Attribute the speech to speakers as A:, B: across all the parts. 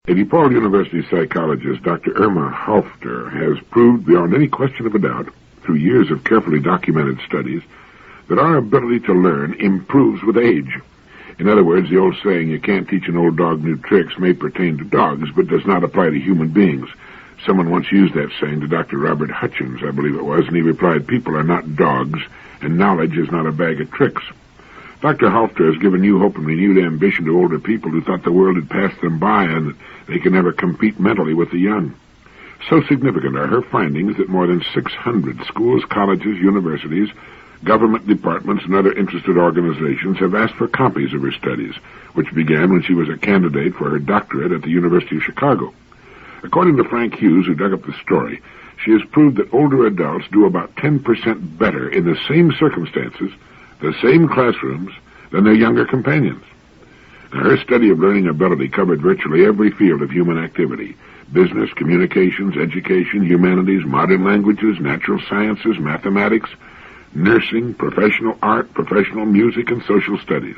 A: A DePaul University psychologist, Dr. Irma Halfter, has proved beyond any question of a doubt, through years of carefully documented studies, that our ability to learn improves with age. In other words, the old saying, you can't teach an old dog new tricks, may pertain to dogs, but does not apply to human beings. Someone once used that saying to Dr. Robert Hutchins, I believe it was, and he replied, people are not dogs, and knowledge is not a bag of tricks. Dr. Halfter has given new hope and renewed ambition to older people who thought the world had passed them by and that they can never compete mentally with the young. So significant are her findings that more than 600 schools, colleges, universities, government departments, and other interested organizations have asked for copies of her studies, which began when she was a candidate for her doctorate at the University of Chicago. According to Frank Hughes, who dug up the story, she has proved that older adults do about 10% better in the same circumstances, the same classrooms, than their younger companions. Now, her study of learning ability covered virtually every field of human activity: business, communications, education, humanities, modern languages, natural sciences, mathematics, nursing, professional art, professional music, and social studies.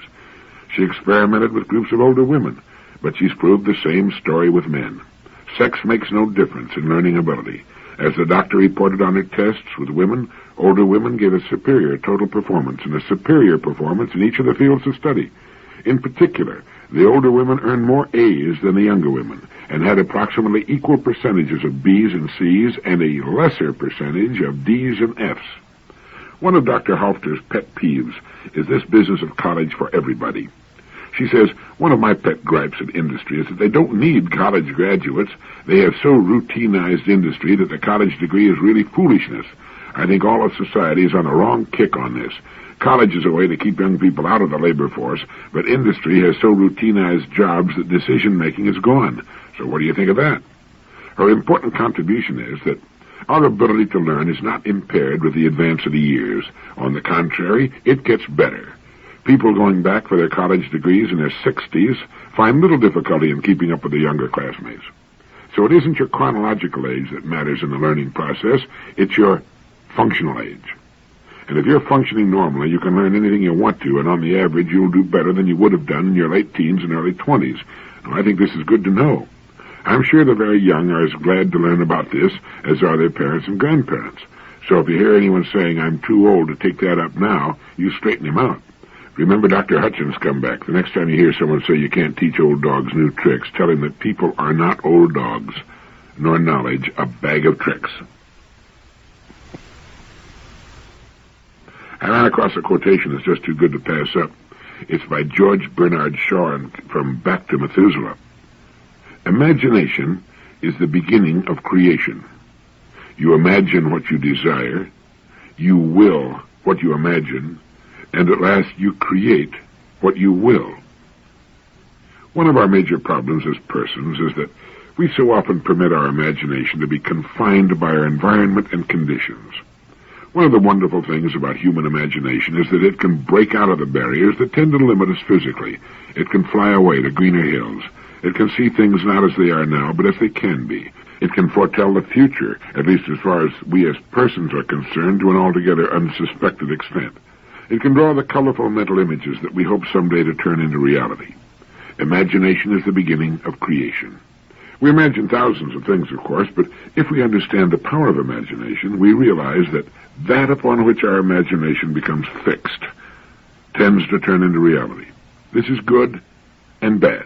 A: She experimented with groups of older women, but she's proved the same story with men. Sex makes no difference in learning ability. As the doctor reported on her tests with women, older women gave a superior total performance and a superior performance in each of the fields of study. In particular, the older women earned more A's than the younger women and had approximately equal percentages of B's and C's and a lesser percentage of D's and F's. One of Dr. Halfter's pet peeves is this business of college for everybody. She says, one of my pet gripes at industry is that they don't need college graduates. They have so routinized industry that the college degree is really foolishness. I think all of society is on a wrong kick on this. College is a way to keep young people out of the labor force, but industry has so routinized jobs that decision-making is gone. So what do you think of that? Her important contribution is that our ability to learn is not impaired with the advance of the years. On the contrary, it gets better. People going back for their college degrees in their 60s find little difficulty in keeping up with their younger classmates. So it isn't your chronological age that matters in the learning process, it's your functional age. And if you're functioning normally, you can learn anything you want to, and on the average, you'll do better than you would have done in your late teens and early 20s. And I think this is good to know. I'm sure the very young are as glad to learn about this as are their parents and grandparents. So if you hear anyone saying, I'm too old to take that up now, you straighten him out. Remember Dr. Hutchins' comeback. The next time you hear someone say you can't teach old dogs new tricks, tell him that people are not old dogs, nor knowledge a bag of tricks. I ran across a quotation that's just too good to pass up. It's by George Bernard Shaw from Back to Methuselah. Imagination is the beginning of creation. You imagine what you desire, you will what you imagine, and at last you create what you will. One of our major problems as persons is that we so often permit our imagination to be confined by our environment and conditions. One of the wonderful things about human imagination is that it can break out of the barriers that tend to limit us physically. It can fly away to greener hills. It can see things not as they are now, but as they can be. It can foretell the future, at least as far as we as persons are concerned, to an altogether unsuspected extent. It can draw the colorful mental images that we hope someday to turn into reality. Imagination is the beginning of creation. We imagine thousands of things, of course, but if we understand the power of imagination, we realize that that upon which our imagination becomes fixed tends to turn into reality. This is good and bad.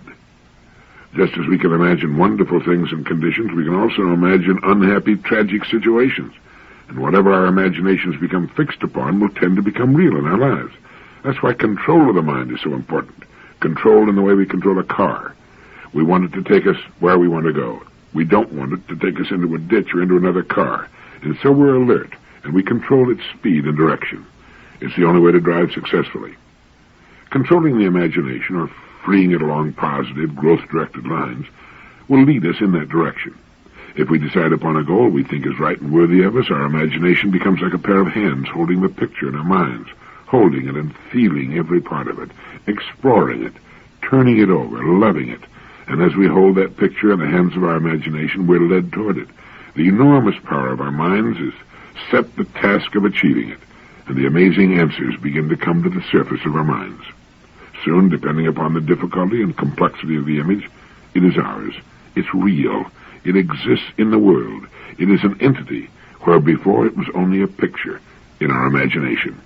A: Just as we can imagine wonderful things and conditions, we can also imagine unhappy, tragic situations. And whatever our imaginations become fixed upon will tend to become real in our lives. That's why control of the mind is so important. Control in the way we control a car. We want it to take us where we want to go. We don't want it to take us into a ditch or into another car. And so we're alert, and we control its speed and direction. It's the only way to drive successfully. Controlling the imagination, or freeing it along positive, growth-directed lines, will lead us in that direction. If we decide upon a goal we think is right and worthy of us, our imagination becomes like a pair of hands holding the picture in our minds, holding it and feeling every part of it, exploring it, turning it over, loving it. And as we hold that picture in the hands of our imagination, we're led toward it. The enormous power of our minds is set the task of achieving it, and the amazing answers begin to come to the surface of our minds. Soon, depending upon the difficulty and complexity of the image, it is ours, It's real. It exists in the world. It is an entity, where before it was only a picture in our imagination.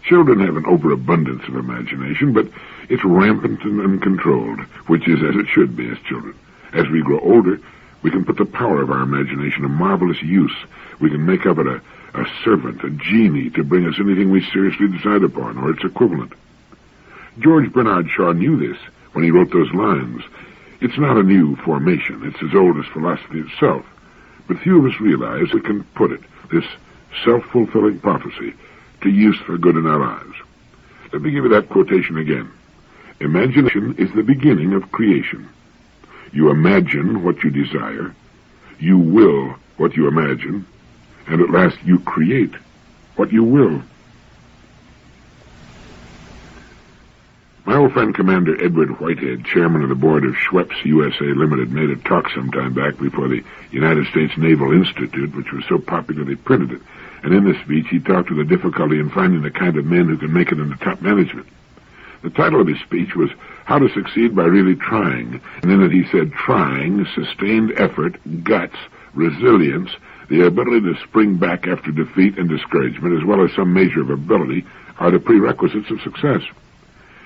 A: Children have an overabundance of imagination, but it's rampant and uncontrolled, which is as it should be as children. As we grow older, we can put the power of our imagination to marvelous use. We can make of it a servant, a genie, to bring us anything we seriously decide upon, or its equivalent. George Bernard Shaw knew this when he wrote those lines. It's not a new formation. It's as old as philosophy itself. But few of us realize it can put it, this self-fulfilling prophecy, to use for good in our lives. Let me give you that quotation again. Imagination is the beginning of creation. You imagine what you desire, you will what you imagine, and at last you create what you will. My old friend Commander Edward Whitehead, chairman of the board of Schweppes USA Limited, made a talk some time back before the United States Naval Institute, which was so popular they printed it. And in this speech, he talked of the difficulty in finding the kind of men who can make it into top management. The title of his speech was How to Succeed by Really Trying. And in it he said, trying, sustained effort, guts, resilience, the ability to spring back after defeat and discouragement, as well as some measure of ability, are the prerequisites of success.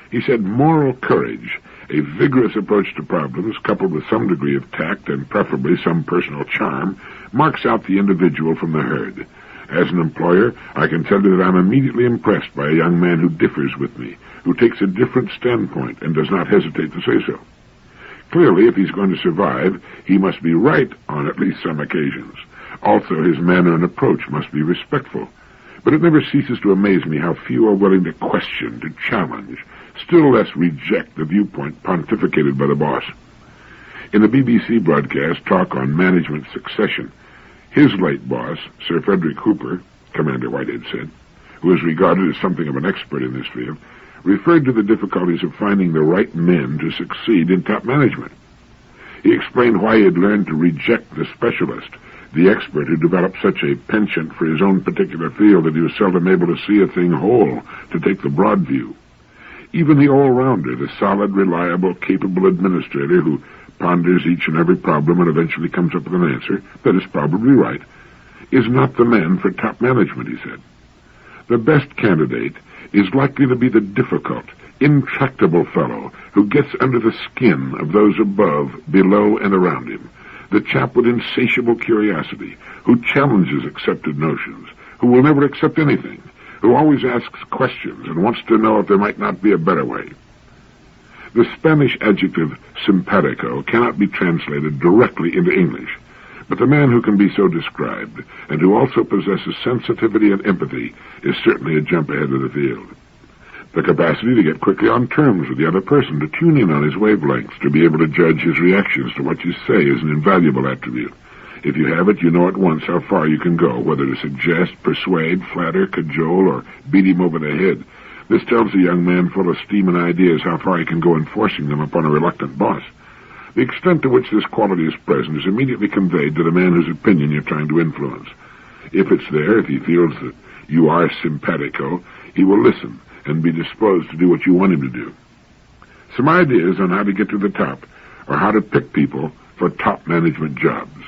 A: He said moral courage, a vigorous approach to problems, coupled with some degree of tact and preferably some personal charm, marks out the individual from the herd. As an employer, I can tell you that I'm immediately impressed by a young man who differs with me, who takes a different standpoint and does not hesitate to say so. Clearly, if he's going to survive, he must be right on at least some occasions. Also, his manner and approach must be respectful. But it never ceases to amaze me how few are willing to question, to challenge, still less reject the viewpoint pontificated by the boss. In the BBC broadcast Talk on Management Succession, his late boss, Sir Frederick Hooper, Commander Whitehead said, who is regarded as something of an expert in this field, referred to the difficulties of finding the right men to succeed in top management. He explained why he had learned to reject the specialist, the expert who developed such a penchant for his own particular field that he was seldom able to see a thing whole, to take the broad view. Even the all-rounder, the solid, reliable, capable administrator who ponders each and every problem and eventually comes up with an answer that is probably right, is not the man for top management, he said. The best candidate is likely to be the difficult, intractable fellow who gets under the skin of those above, below, and around him, the chap with insatiable curiosity, who challenges accepted notions, who will never accept anything, who always asks questions and wants to know if there might not be a better way. The Spanish adjective simpatico cannot be translated directly into English, but the man who can be so described, and who also possesses sensitivity and empathy, is certainly a jump ahead of the field. The capacity to get quickly on terms with the other person, to tune in on his wavelengths, to be able to judge his reactions to what you say is an invaluable attribute. If you have it, you know at once how far you can go, whether to suggest, persuade, flatter, cajole, or beat him over the head. This tells a young man full of steam and ideas how far he can go in forcing them upon a reluctant boss. The extent to which this quality is present is immediately conveyed to the man whose opinion you're trying to influence. If it's there, if he feels that you are simpatico, he will listen and be disposed to do what you want him to do. Some ideas on how to get to the top, or how to pick people for top management jobs.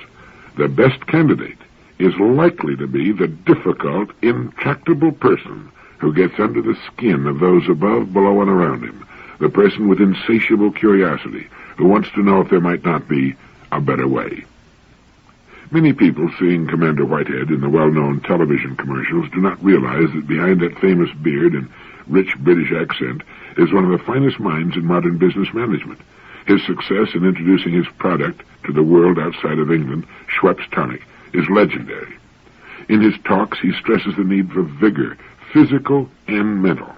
A: The best candidate is likely to be the difficult, intractable person who gets under the skin of those above, below, and around him, the person with insatiable curiosity, who wants to know if there might not be a better way. Many people, seeing Commander Whitehead in the well-known television commercials, do not realize that behind that famous beard and rich British accent is one of the finest minds in modern business management. His success in introducing his product to the world outside of England, Schweppes Tonic, is legendary. In his talks, he stresses the need for vigor, physical and mental.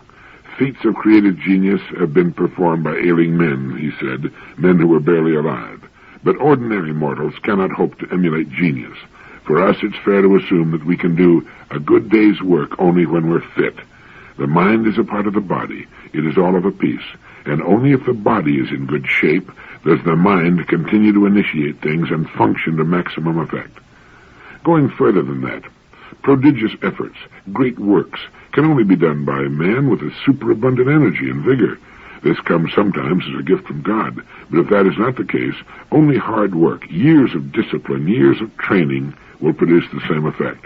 A: Feats of creative genius have been performed by ailing men, he said, men who were barely alive. But ordinary mortals cannot hope to emulate genius. For us, it's fair to assume that we can do a good day's work only when we're fit. The mind is a part of the body. It is all of a piece. And only if the body is in good shape does the mind continue to initiate things and function to maximum effect. Going further than that, prodigious efforts, great works, can only be done by a man with a superabundant energy and vigor. This comes sometimes as a gift from God, but if that is not the case, only hard work, years of discipline, years of training will produce the same effect.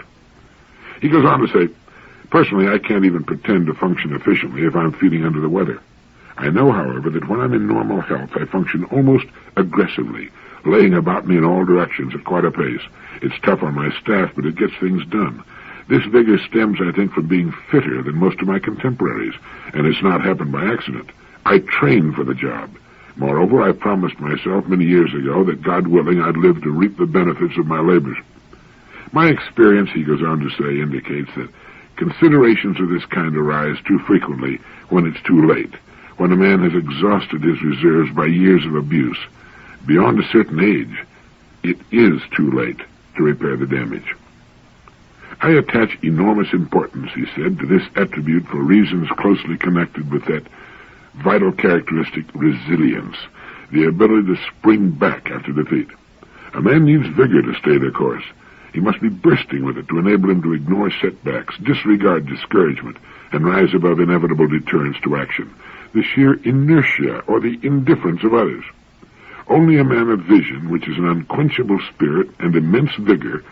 A: He goes on to say, personally, I can't even pretend to function efficiently if I'm feeling under the weather. I know, however, that when I'm in normal health, I function almost aggressively, laying about me in all directions at quite a pace. It's tough on my staff, but it gets things done. This vigor stems, I think, from being fitter than most of my contemporaries, and it's not happened by accident. I train for the job. Moreover, I promised myself many years ago that, God willing, I'd live to reap the benefits of my labors. My experience, he goes on to say, indicates that considerations of this kind arise too frequently when it's too late, when a man has exhausted his reserves by years of abuse. Beyond a certain age, it is too late to repair the damage. I attach enormous importance, he said, to this attribute for reasons closely connected with that vital characteristic, resilience, the ability to spring back after defeat. A man needs vigor to stay the course. He must be bursting with it to enable him to ignore setbacks, disregard discouragement, and rise above inevitable deterrence to action, the sheer inertia or the indifference of others. Only a man of vision, which is an unquenchable spirit and immense vigor,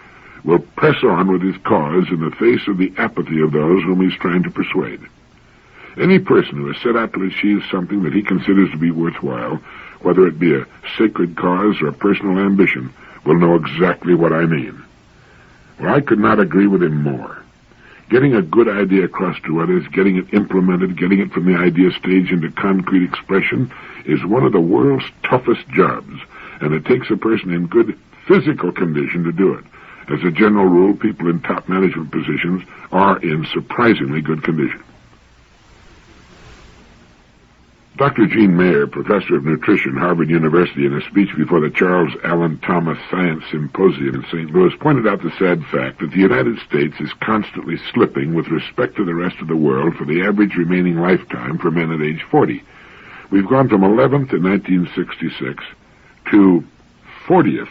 A: will press on with his cause in the face of the apathy of those whom he's trying to persuade. Any person who has set out to achieve something that he considers to be worthwhile, whether it be a sacred cause or a personal ambition, will know exactly what I mean. Well, I could not agree with him more. Getting a good idea across to others, getting it implemented, getting it from the idea stage into concrete expression is one of the world's toughest jobs, and it takes a person in good physical condition to do it. As a general rule, people in top management positions are in surprisingly good condition. Dr. Gene Mayer, professor of nutrition, Harvard University, in a speech before the Charles Allen Thomas Science Symposium in St. Louis, pointed out the sad fact that the United States is constantly slipping with respect to the rest of the world for the average remaining lifetime for men at age 40. We've gone from 11th in 1966 to 40th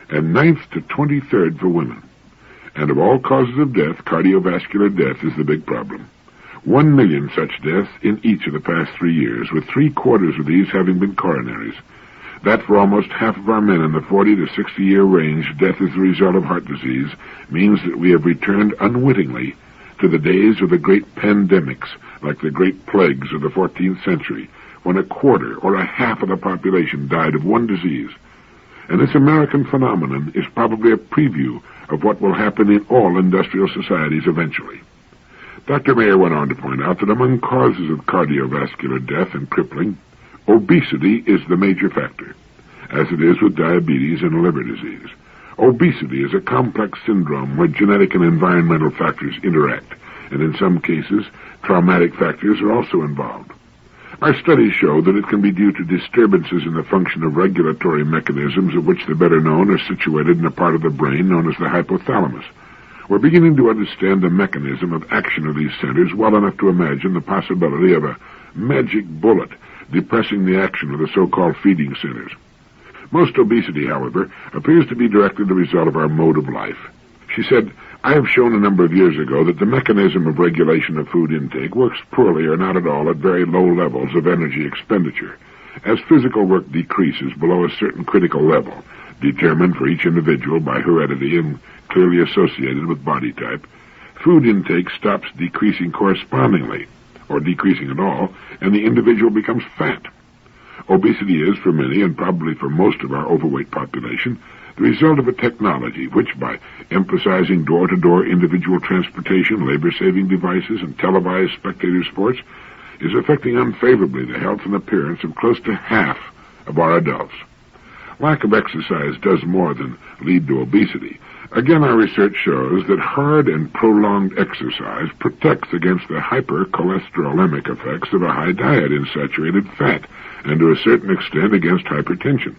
A: and 9th to 23rd for women. And of all causes of death, cardiovascular death is the big problem. 1 million such deaths in each of the past 3 years, with 3/4 of these having been coronaries. That for almost half of our men in the 40 to 60-year range, death as a result of heart disease, means that we have returned unwittingly to the days of the great pandemics, like the great plagues of the 14th century, when 1/4 or 1/2 of the population died of one disease. And this American phenomenon is probably a preview of what will happen in all industrial societies eventually. Dr. Mayer went on to point out that among causes of cardiovascular death and crippling, obesity is the major factor, as it is with diabetes and liver disease. Obesity is a complex syndrome where genetic and environmental factors interact, and in some cases, traumatic factors are also involved. Our studies show that it can be due to disturbances in the function of regulatory mechanisms, of which the better known are situated in a part of the brain known as the hypothalamus. We're beginning to understand the mechanism of action of these centers well enough to imagine the possibility of a magic bullet depressing the action of the so-called feeding centers. Most obesity, however, appears to be directly the result of our mode of life. She said, I have shown a number of years ago that the mechanism of regulation of food intake works poorly or not at all at very low levels of energy expenditure. As physical work decreases below a certain critical level, determined for each individual by heredity and clearly associated with body type, food intake stops decreasing correspondingly, or decreasing at all, and the individual becomes fat. Obesity is, for many, and probably for most of our overweight population, the result of a technology which, by emphasizing door-to-door individual transportation, labor-saving devices, and televised spectator sports, is affecting unfavorably the health and appearance of close to half of our adults. Lack of exercise does more than lead to obesity. Again, our research shows that hard and prolonged exercise protects against the hypercholesterolemic effects of a high diet in saturated fat, and to a certain extent against hypertension.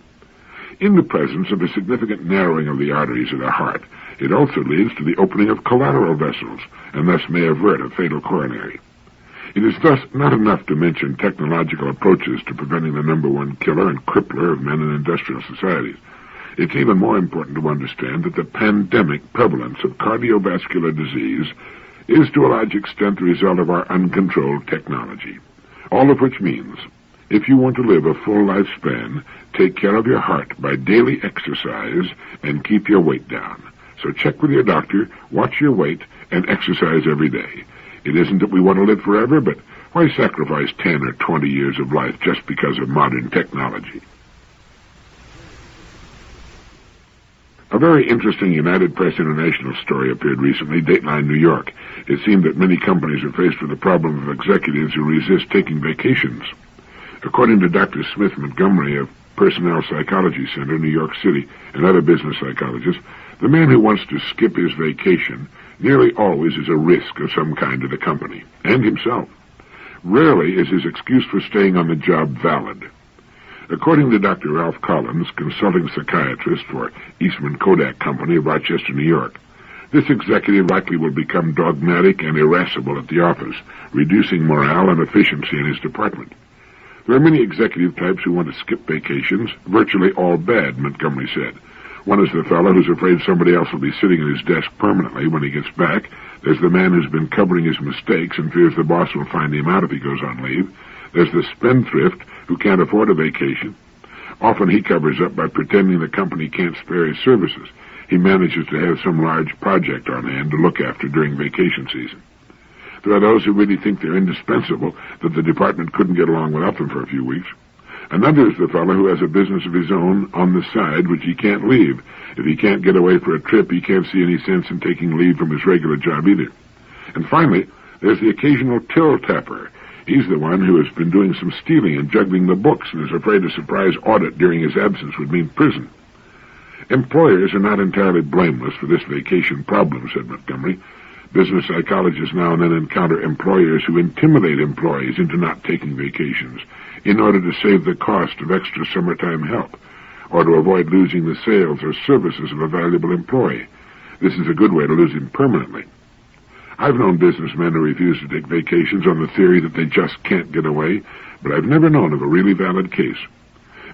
A: In the presence of a significant narrowing of the arteries of the heart, it also leads to the opening of collateral vessels, and thus may avert a fatal coronary. It is thus not enough to mention technological approaches to preventing the number one killer and crippler of men in industrial societies. It's even more important to understand that the pandemic prevalence of cardiovascular disease is to a large extent the result of our uncontrolled technology. All of which means, if you want to live a full lifespan, take care of your heart by daily exercise and keep your weight down. So check with your doctor, watch your weight, and exercise every day. It isn't that we want to live forever, but why sacrifice 10 or 20 years of life just because of modern technology? A very interesting United Press International story appeared recently, Dateline, New York. It seemed that many companies are faced with the problem of executives who resist taking vacations. According to Dr. Smith Montgomery of Personnel Psychology Center, New York City, and other business psychologists, the man who wants to skip his vacation nearly always is a risk of some kind to the company, and himself. Rarely is his excuse for staying on the job valid. According to Dr. Ralph Collins, consulting psychiatrist for Eastman Kodak Company of Rochester, New York, this executive likely will become dogmatic and irascible at the office, reducing morale and efficiency in his department. There are many executive types who want to skip vacations, virtually all bad, Montgomery said. One is the fellow who's afraid somebody else will be sitting at his desk permanently when he gets back. There's the man who's been covering his mistakes and fears the boss will find him out if he goes on leave. There's the spendthrift who can't afford a vacation. Often he covers up by pretending the company can't spare his services. He manages to have some large project on hand to look after during vacation season. There are those who really think they're indispensable, that the department couldn't get along without them for a few weeks. Another is the fellow who has a business of his own on the side which he can't leave. If he can't get away for a trip, he can't see any sense in taking leave from his regular job either. And finally, there's the occasional till-tapper. He's the one who has been doing some stealing and juggling the books and is afraid a surprise audit during his absence would mean prison. Employers are not entirely blameless for this vacation problem, said Montgomery. Business psychologists now and then encounter employers who intimidate employees into not taking vacations in order to save the cost of extra summertime help, or to avoid losing the sales or services of a valuable employee. This is a good way to lose him permanently. I've known businessmen who refuse to take vacations on the theory that they just can't get away, but I've never known of a really valid case.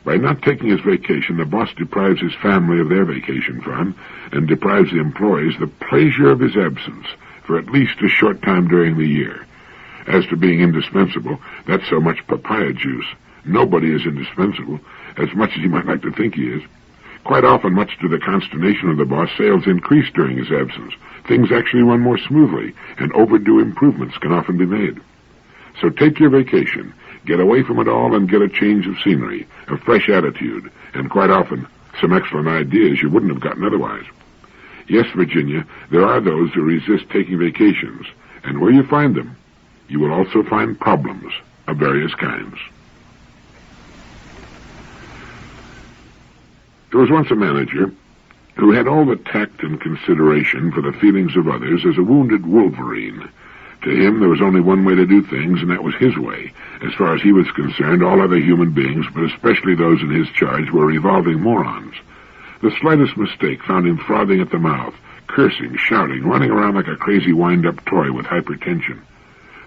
A: By not taking his vacation, the boss deprives his family of their vacation fund and deprives the employees the pleasure of his absence for at least a short time during the year. As to being indispensable, that's so much papaya juice. Nobody is indispensable, as much as he might like to think he is. Quite often, much to the consternation of the boss, sales increase during his absence. Things actually run more smoothly, and overdue improvements can often be made. So take your vacation, get away from it all, and get a change of scenery, a fresh attitude, and quite often, some excellent ideas you wouldn't have gotten otherwise. Yes, Virginia, there are those who resist taking vacations, and where you find them, you will also find problems of various kinds. There was once a manager who had all the tact and consideration for the feelings of others as a wounded wolverine. To him, there was only one way to do things, and that was his way. As far as he was concerned, all other human beings, but especially those in his charge, were revolving morons. The slightest mistake found him frothing at the mouth, cursing, shouting, running around like a crazy wind-up toy with hypertension.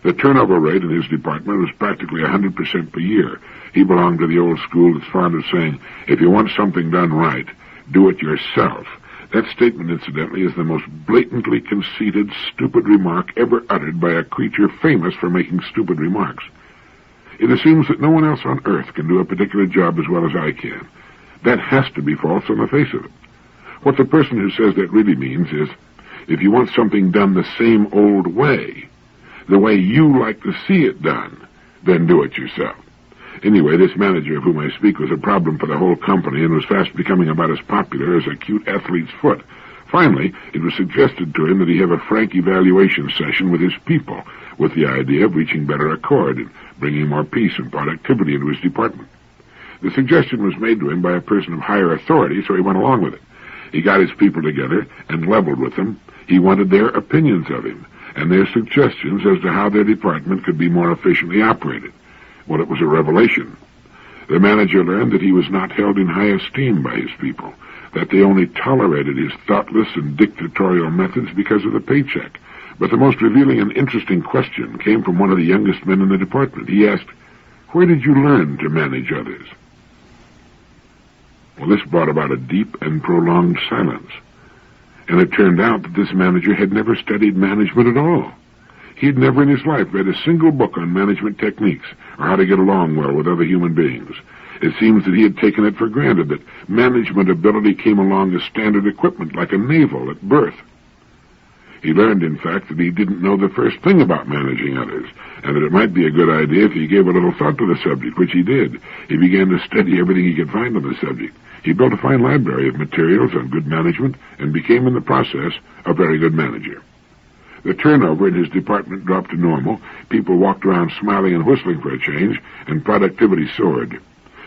A: The turnover rate in his department was practically 100% per year. He belonged to the old school that's fond of saying, if you want something done right, do it yourself. That statement, incidentally, is the most blatantly conceited, stupid remark ever uttered by a creature famous for making stupid remarks. It assumes that no one else on earth can do a particular job as well as I can. That has to be false on the face of it. What the person who says that really means is, if you want something done the same old way, the way you like to see it done, then do it yourself. Anyway, this manager of whom I speak was a problem for the whole company and was fast becoming about as popular as a cute athlete's foot. Finally, it was suggested to him that he have a frank evaluation session with his people, with the idea of reaching better accord and bringing more peace and productivity into his department. The suggestion was made to him by a person of higher authority, so he went along with it. He got his people together and leveled with them. He wanted their opinions of him and their suggestions as to how their department could be more efficiently operated. Well, it was a revelation. The manager learned that he was not held in high esteem by his people, that they only tolerated his thoughtless and dictatorial methods because of the paycheck. But the most revealing and interesting question came from one of the youngest men in the department. He asked, "Where did you learn to manage others?" Well, this brought about a deep and prolonged silence, and it turned out that this manager had never studied management at all. He had never in his life read a single book on management techniques or how to get along well with other human beings. It seems that he had taken it for granted that management ability came along as standard equipment like a navel at birth. He learned, in fact, that he didn't know the first thing about managing others, and that it might be a good idea if he gave a little thought to the subject, which he did. He began to study everything he could find on the subject. He built a fine library of materials on good management and became, in the process, a very good manager. The turnover in his department dropped to normal, people walked around smiling and whistling for a change, and productivity soared.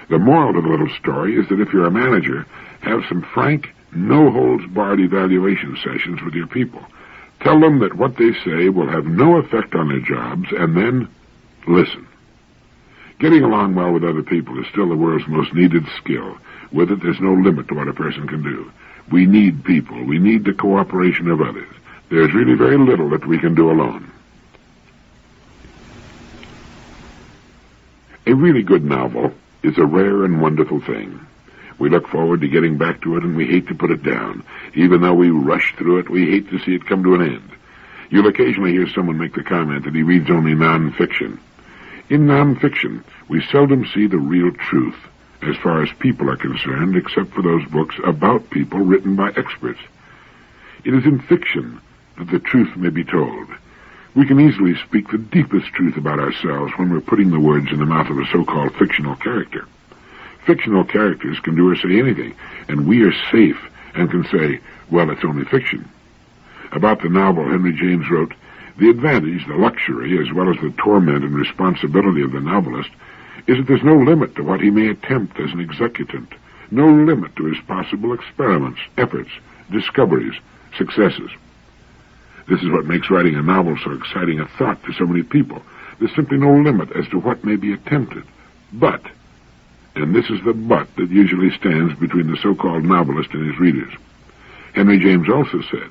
A: The moral of the little story is that if you're a manager, have some frank, no-holds-barred evaluation sessions with your people. Tell them that what they say will have no effect on their jobs, and then listen. Getting along well with other people is still the world's most needed skill. With it, there's no limit to what a person can do. We need people. We need the cooperation of others. There's really very little that we can do alone. A really good novel is a rare and wonderful thing. We look forward to getting back to it, and we hate to put it down. Even though we rush through it, we hate to see it come to an end. You'll occasionally hear someone make the comment that he reads only nonfiction. In nonfiction, we seldom see the real truth, as far as people are concerned, except for those books about people written by experts. It is in fiction that the truth may be told. We can easily speak the deepest truth about ourselves when we're putting the words in the mouth of a so-called fictional character. Fictional characters can do or say anything, and we are safe and can say, well, it's only fiction. About the novel Henry James wrote, the advantage, the luxury, as well as the torment and responsibility of the novelist is that there's no limit to what he may attempt as an executant, no limit to his possible experiments, efforts, discoveries, successes. This is what makes writing a novel so exciting a thought to so many people. There's simply no limit as to what may be attempted. But, and this is the but that usually stands between the so-called novelist and his readers. Henry James also said,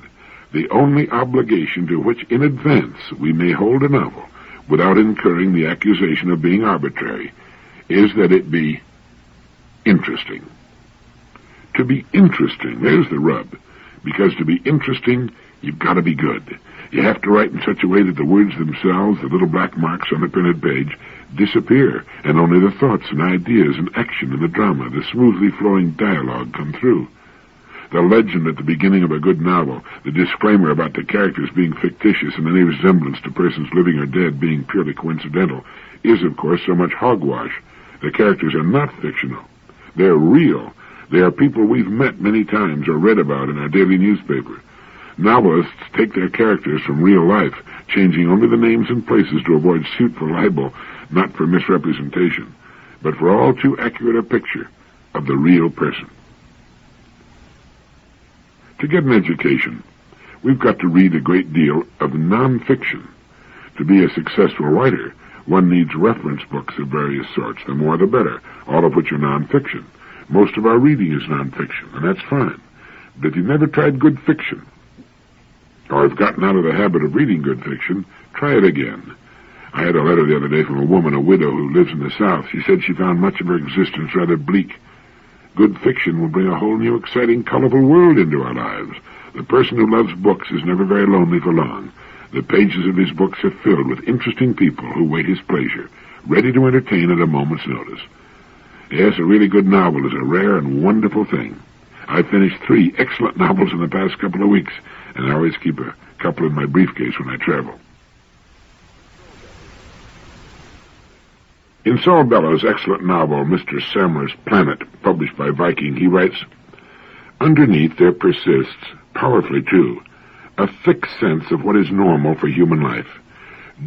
A: the only obligation to which in advance we may hold a novel without incurring the accusation of being arbitrary is that it be interesting. To be interesting, there's the rub, because to be interesting, you've got to be good. You have to write in such a way that the words themselves, the little black marks on the printed page, disappear, and only the thoughts and ideas and action in the drama, the smoothly flowing dialogue come through. The legend at the beginning of a good novel, the disclaimer about the characters being fictitious and any resemblance to persons living or dead being purely coincidental, is, of course, so much hogwash. The characters are not fictional. They're real. They are people we've met many times or read about in our daily newspaper. Novelists take their characters from real life, changing only the names and places to avoid suit for libel, not for misrepresentation, but for all too accurate a picture of the real person. To get an education, we've got to read a great deal of nonfiction. To be a successful writer, one needs reference books of various sorts, the more the better, all of which are nonfiction. Most of our reading is nonfiction, and that's fine. But if you've never tried good fiction, or have gotten out of the habit of reading good fiction, try it again. I had a letter the other day from a woman, a widow who lives in the South. She said she found much of her existence rather bleak. Good fiction will bring a whole new, exciting, colorful world into our lives. The person who loves books is never very lonely for long. The pages of his books are filled with interesting people who wait his pleasure, ready to entertain at a moment's notice. Yes, a really good novel is a rare and wonderful thing. I've finished 3 excellent novels in the past couple of weeks, and I always keep a couple in my briefcase when I travel. In Saul Bellow's excellent novel, Mr. Samler's Planet, published by Viking, he writes, underneath there persists, powerfully too, a thick sense of what is normal for human life.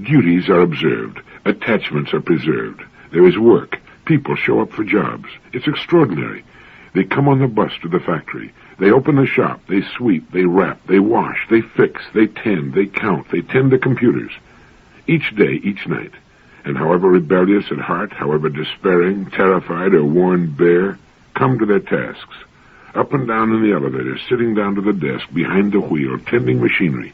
A: Duties are observed, attachments are preserved. There is work. People show up for jobs. It's extraordinary. They come on the bus to the factory. They open the shop. They sweep. They wrap. They wash. They fix. They tend. They count. They tend the computers. Each day, each night. And however rebellious at heart, however despairing, terrified, or worn bare, come to their tasks. Up and down in the elevator, sitting down to the desk, behind the wheel, tending machinery.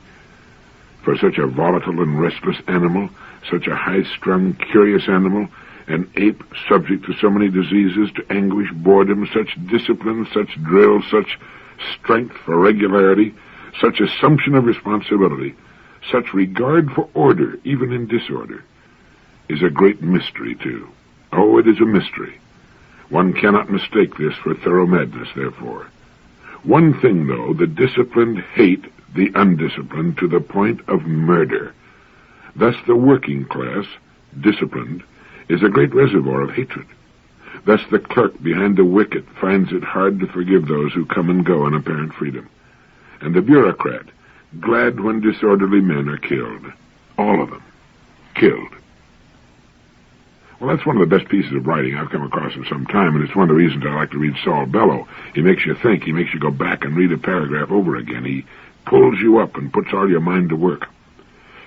A: For such a volatile and restless animal, such a high-strung, curious animal, an ape subject to so many diseases, to anguish, boredom, such discipline, such drill, such strength for regularity, such assumption of responsibility, such regard for order, even in disorder, is a great mystery, too. Oh, it is a mystery. One cannot mistake this for thorough madness, therefore. One thing, though, the disciplined hate the undisciplined to the point of murder. Thus the working class, disciplined, is a great reservoir of hatred. Thus the clerk behind the wicket finds it hard to forgive those who come and go in apparent freedom. And the bureaucrat, glad when disorderly men are killed. All of them. Killed. Well, that's one of the best pieces of writing I've come across in some time, and it's one of the reasons I like to read Saul Bellow. He makes you think. He makes you go back and read a paragraph over again. He pulls you up and puts all your mind to work.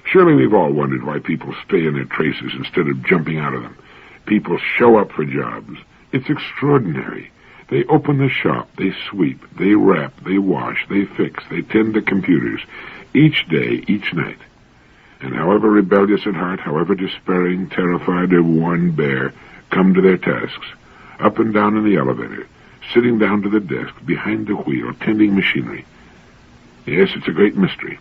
A: Surely we've all wondered why people stay in their traces instead of jumping out of them. People show up for jobs. It's extraordinary. They open the shop, they sweep, they wrap, they wash, they fix, they tend to computers, each day, each night. And however rebellious at heart, however despairing, terrified, or worn bare, come to their tasks, up and down in the elevator, sitting down to the desk, behind the wheel, tending machinery. Yes, it's a great mystery.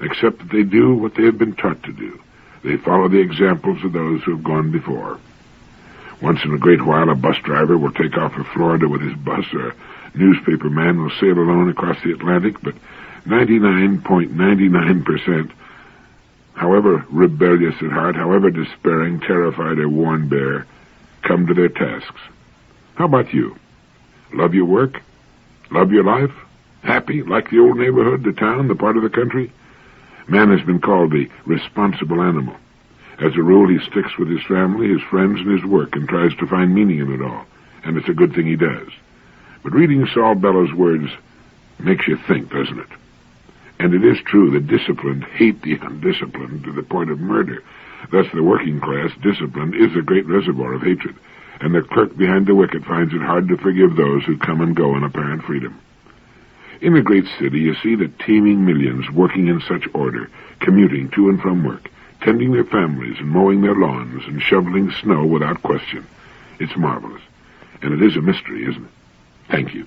A: Except that they do what they have been taught to do. They follow the examples of those who have gone before. Once in a great while, a bus driver will take off for Florida with his bus, or a newspaper man will sail alone across the Atlantic, but 99.99%, however rebellious at heart, however despairing, terrified, or worn bare, come to their tasks. How about you? Love your work? Love your life? Happy, like the old neighborhood, the town, the part of the country? Man has been called the responsible animal. As a rule, he sticks with his family, his friends, and his work, and tries to find meaning in it all. And it's a good thing he does. But reading Saul Bellow's words makes you think, doesn't it? And it is true the disciplined hate the undisciplined to the point of murder. Thus the working class, disciplined, is a great reservoir of hatred. And the clerk behind the wicket finds it hard to forgive those who come and go in apparent freedom. In a great city, you see the teeming millions working in such order, commuting to and from work, tending their families and mowing their lawns and shoveling snow without question. It's marvelous. And it is a mystery, isn't it? Thank you.